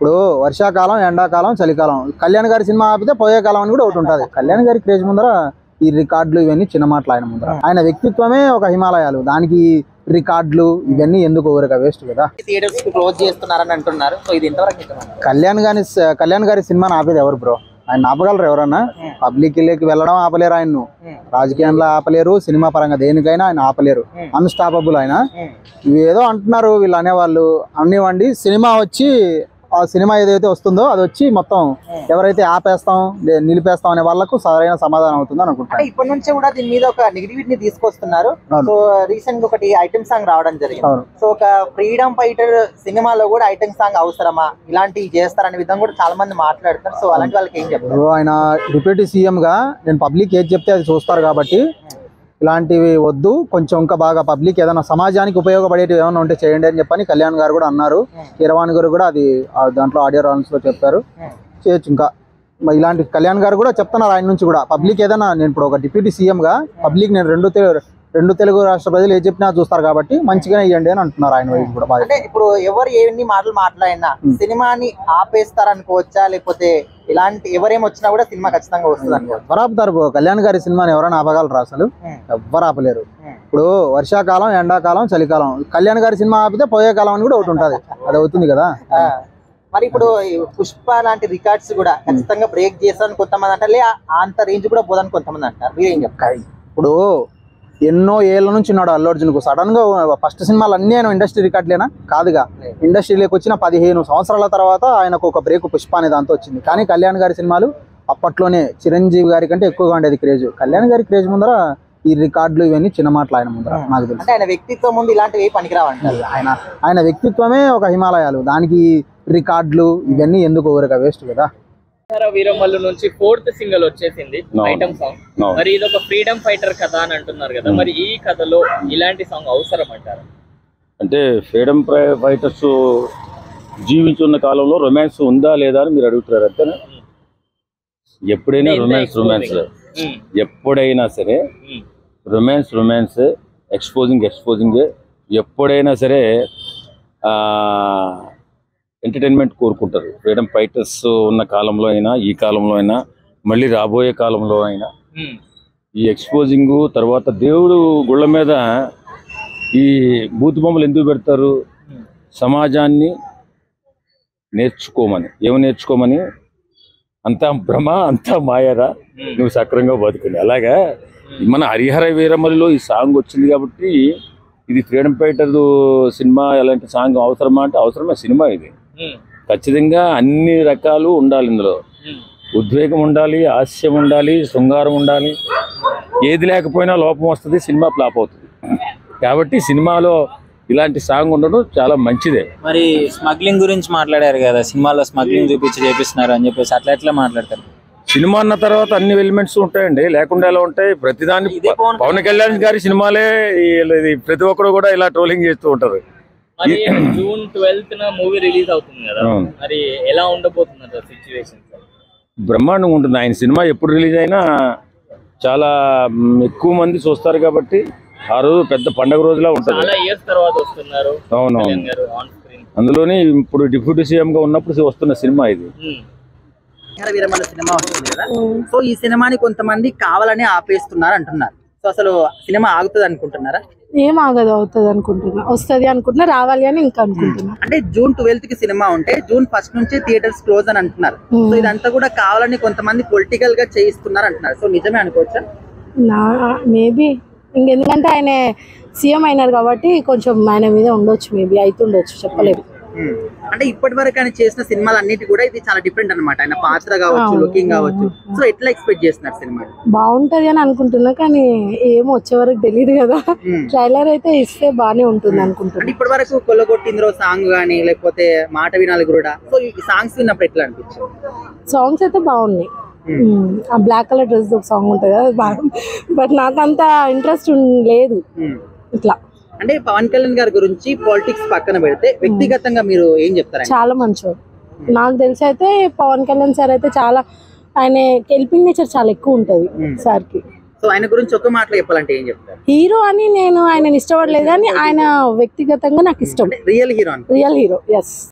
ఇప్పుడు వర్షాకాలం, ఎండాకాలం, చలికాలం. కళ్యాణ్ గారి సినిమా ఆపితే పోయే కాలం అని కూడా ఒకటి ఉంటుంది. కళ్యాణ్ గారి క్రేజ్ ముందర ఈ రికార్డులు ఇవన్నీ చిన్న మాటలు ఆయన ముందర. ఆయన వ్యక్తిత్వమే ఒక హిమాలయాలు, దానికి రికార్డులు ఇవన్నీ ఎందుకు ఊరక వేస్ట్ కదా. థియేటర్స్ క్లోజ్ చేస్తున్నారని అంటున్నారు. సో ఇది ఎంతవరకు కళ్యాణ్ గారి సినిమాని ఆపేది ఎవరు బ్రో? ఆయన ఆపగలరు ఎవరన్నా? పబ్లిక్ లోకి వెళ్ళడం ఆపలేరు ఆయన్ను, రాజకీయంలో ఆపలేరు, సినిమా పరంగా దేనికైనా ఆయన ఆపలేరు. అన్స్టాపబుల్ ఆయన. ఇవేదో అంటున్నారు వీళ్ళు అనేవాళ్ళు, అనివ్వండి. సినిమా వచ్చి ఆ సినిమా ఏదైతే వస్తుందో అది వచ్చి మొత్తం ఎవరైతే ఆపేస్తాం నిలిపేస్తాం అనే వాళ్ళకు సరైన సమాధానం అవుతుందని అనుకుంటున్నాను. ఇప్పటి నుంచి కూడా దీని మీద ఒక నెగిటివిటీని తీసుకొస్తున్నారు. సో రీసెంట్ గా ఒకటి ఐటమ్ సాంగ్ రావడం జరిగింది. సో ఒక ఫ్రీడమ్ ఫైటర్ సినిమాలో కూడా ఐటమ్ సాంగ్ అవసరమా, ఇలాంటివి చేస్తారనే విధంగా కూడా చాలా మంది మాట్లాడుతున్నారు. సో అలాంటి వాళ్ళకి ఏం చెప్తారు? ఆయన డిప్యూటీ సీఎం గా నేను పబ్లిక్ ఏది చెప్తే అది చూస్తారు కాబట్టి ఇలాంటివి వద్దు, కొంచెం ఇంకా బాగా పబ్లిక్ ఏదైనా సమాజానికి ఉపయోగపడేవి ఏమైనా ఉంటే చేయండి అని చెప్పని కళ్యాణ్ గారు కూడా అన్నారు. కీరవాణి గారు కూడా అది దాంట్లో ఆడియో రాన్స్ లో చెప్పారు, చేయొచ్చు. ఇంకా ఇలాంటి కళ్యాణ్ గారు కూడా చెప్తున్నారు ఆయన నుంచి కూడా, పబ్లిక్ ఏదైనా, నేను ఇప్పుడు ఒక డిప్యూటీ సీఎం గా పబ్లిక్ నేను రెండు తెలుగు రాష్ట్ర ప్రజలు ఏది చెప్పినా చూస్తారు కాబట్టి మంచిగానే ఇవ్వండి అని అంటున్నారు ఆయన వైపు కూడా. అంటే ఇప్పుడు ఎవరు ఎన్ని మాటలు మాట్లాడినా సినిమాని ఆపేస్తారనుకోవచ్చా, లేకపోతే ఇలాంటి ఎవరేం వచ్చినా కూడా సినిమా ఖచ్చితంగా వస్తుంది అనుకోవచ్చు? ఎవరు ఆపుతారు? కళ్యాణ్ గారి సినిమాని ఎవరైనా ఆపగలరు? అసలు ఎవ్వరు ఆపలేరు. ఇప్పుడు వర్షాకాలం, ఎండాకాలం, చలికాలం. కళ్యాణ్ గారి సినిమా ఆపితే పోయే కాలం అని కూడా ఒకటి ఉంటుంది, అది అవుతుంది కదా. మరి ఇప్పుడు పుష్ప లాంటి రికార్డ్స్ కూడా ఖచ్చితంగా బ్రేక్ చేస్తారని కొంతమంది అంటారు, అంత రేంజ్ కూడా పోదని కొంతమంది అంటారు. మీరేం చెప్తారు? ఇప్పుడు ఎన్నో ఏళ్ళ నుంచి ఉన్నాడు అల్లు అర్జున్ కు. సడన్ గా ఫస్ట్ సినిమాలు అన్ని ఆయన ఇండస్ట్రీ రికార్డులేనా? కాదుగా. ఇండస్ట్రీలోకి వచ్చిన 15 సంవత్సరాల తర్వాత ఆయనకు ఒక బ్రేక్ పుష్ప అనే దాంతో వచ్చింది. కానీ కళ్యాణ్ గారి సినిమాలు అప్పట్లోనే చిరంజీవి గారి కంటే ఎక్కువగా ఉండేది క్రేజ్. కళ్యాణ్ గారి క్రేజ్ ముందర ఈ రికార్డులు ఇవన్నీ చిన్న మాటలు ఆయన ముందర. నాకు తెలుసు ఆయన వ్యక్తిత్వం ముందు ఇలాంటివి పనికిరావంటారు. ఆయన వ్యక్తిత్వమే ఒక హిమాలయాలు, దానికి రికార్డులు ఇవన్నీ ఎందుకు ఊరక వేస్ట్ కదా. వీరమల్లు నుంచి 4th సింగిల్ వచ్చేసింది ఐటమ్ సాంగ్. మరి ఇది ఒక ఫ్రీడమ్ ఫైటర్ కథ అని అంటున్నారు కదా, మరి ఈ కథలో ఇలాంటి సాంగ్ అవసరం అంటారు? అంటే ఫ్రీడమ్ ఫైటర్స్ జీవించున్న కాలంలో రొమాన్స్ ఉందా లేదా అని మీరు అడుగుతున్నారు అంతేనా? ఎప్పుడైనా రొమాన్స్ ఎప్పుడైనా సరే రొమాన్స్ ఎక్స్పోజింగ్ ఎప్పుడైనా సరే ఎంటర్టైన్మెంట్ కోరుకుంటారు. ఫ్రీడమ్ ఫైటర్స్ ఉన్న కాలంలో అయినా, ఈ కాలంలో అయినా, మళ్ళీ రాబోయే కాలంలో అయినా ఈ ఎక్స్పోజింగ్ తర్వాత దేవుడు గుళ్ళ మీద ఈ బూతు బొమ్మలు ఎందుకు పెడతారు? సమాజాన్ని నేర్చుకోమని. ఏమి నేర్చుకోమని? అంతా భ్రమ, అంతా మాయరా, నువ్వు సక్రంగా బతుకుని. అలాగా మన హరిహర వీరమల్లిలో ఈ సాంగ్ వచ్చింది కాబట్టి ఇది ఫ్రీడమ్ ఫైటర్ సినిమా. ఎలాంటి సాంగ్ అవసరమా అంటే అవసరమే. సినిమా ఇది ఖచ్చితంగా అన్ని రకాలు ఉండాలి. ఇందులో ఉద్వేగం ఉండాలి, హాస్యం ఉండాలి, శృంగారం ఉండాలి. ఏది లేకపోయినా లోపం వస్తుంది, సినిమా ఫ్లాప్ అవుతుంది. కాబట్టి సినిమాలో ఇలాంటి సాంగ్ ఉండడం చాలా మంచిదే. మరి స్మగ్లింగ్ గురించి మాట్లాడారు కదా, సినిమాలో స్మగ్లింగ్ చూపించి చేపిస్తున్నారు అని చెప్పేసి అట్లా ఎట్లా మాట్లాడతారు? సినిమా అన్న తర్వాత అన్ని ఎలిమెంట్స్ ఉంటాయండి, లేకుండా ఎలా ఉంటాయి? ప్రతిదాన్ని పవన్ కళ్యాణ్ గారి సినిమాలే ప్రతి ఒక్కరు కూడా ఇలా ట్రోలింగ్ చేస్తూ ఉంటారు. జూన్ 12th మూవీ రిలీజ్ అవుతుంది కదా, మరి ఎలా ఉండబోతుంది సిచ్యువేషన్? బ్రహ్మాండంగా ఉంటుంది. ఆయన సినిమా ఎప్పుడు రిలీజ్ అయినా చాలా ఎక్కువ మంది చూస్తారు కాబట్టి ఆ రోజు పెద్ద పండగ రోజులా ఉంటుంది. చాలా ఇయర్స్ తర్వాత వస్తున్నారు. అవునవును. అందులోని ఇప్పుడు డిప్యూటీ సీఎం గా ఉన్నప్పుడు వస్తున్న సినిమా ఇది. వీరమల్లు సినిమా వస్తుంది కదా, సో ఈ సినిమాని కొంతమంది కావాలని ఆపేస్తున్నారు అంటున్నారు. సో అసలు సినిమా ఆగుతుంది అనుకుంటున్నారా? ఏం ఆగదు, అవుతుంది అనుకుంటున్నా, వస్తుంది అనుకుంటున్నా, రావాలి అని ఇంకా అనుకుంటున్నా. అంటే June 12th కి సినిమా ఉంటే June 1st నుంచి థియేటర్స్ క్లోజ్ అని అంటున్నారు. సో ఇదంతా కూడా కావాలని కొంతమంది పొలిటికల్ గా చేయిస్తున్నారు అంటున్నారు. సో నిజమే అనుకోవచ్చా? మేబీ ఇంకెందుకంటే ఆయన సీఎం అయినారు కాబట్టి కొంచెం ఆయన మీద ఉండొచ్చు, మేబీ అవుతుండొచ్చు, చెప్పలేదు. అంటే ఇప్పటి వరకు ఆయన చేసిన సినిమాలు అన్నిటి కూడా ఇది చాలా డిఫరెంట్ అనమాట. ఆయన పాత్ర కావచ్చు, లుకింగ్ కావచ్చు. సో ఎట్లా ఎక్స్పెక్ట్ చేస్తున్నారు సినిమా? బాగుంటది అని అనుకుంటున్నా, కానీ ఏమో వచ్చే వరకు తెలియదు కదా. ట్రైలర్ అయితే ఇస్తే బానే ఉంటుంది అనుకుంటున్నా. ఇప్పటి వరకు కొల్లగొట్టింద్రో సాంగ్ గానీ, లేకపోతే మాట వినాలి కూడా, సో ఈ సాంగ్స్ విన్నప్పుడు ఎట్లా అనిపించింది? సాంగ్స్ అయితే బాగున్నాయి. ఆ బ్లాక్ కలర్ డ్రెస్ ఒక సాంగ్ ఉంటుంది కదా, బాగా, బట్ నాకంత ఇంట్రెస్ట్ లేదు ఇట్లా. అంటే పవన్ కళ్యాణ్ గారి గురించి పాలిటిక్స్ పక్కన పెడితే వ్యక్తిగతంగా మీరు ఏం చెప్తారు? చాలా మంచివాడు. నాకు తెలిసి అయితే పవన్ కళ్యాణ్ సార్ అయితే చాలా, ఆయన హెల్పింగ్ నేచర్ చాలా ఎక్కువ ఉంటది సార్ కి. సో ఆయన గురించి ఒక మాటలో చెప్పాలంటే ఏం చెప్తారు? హీరో అని నేను ఆయన ఇష్టపడలేదు, కానీ ఆయన వ్యక్తిగతంగా నాకు ఇష్టం. Real hero. Real hero, yes.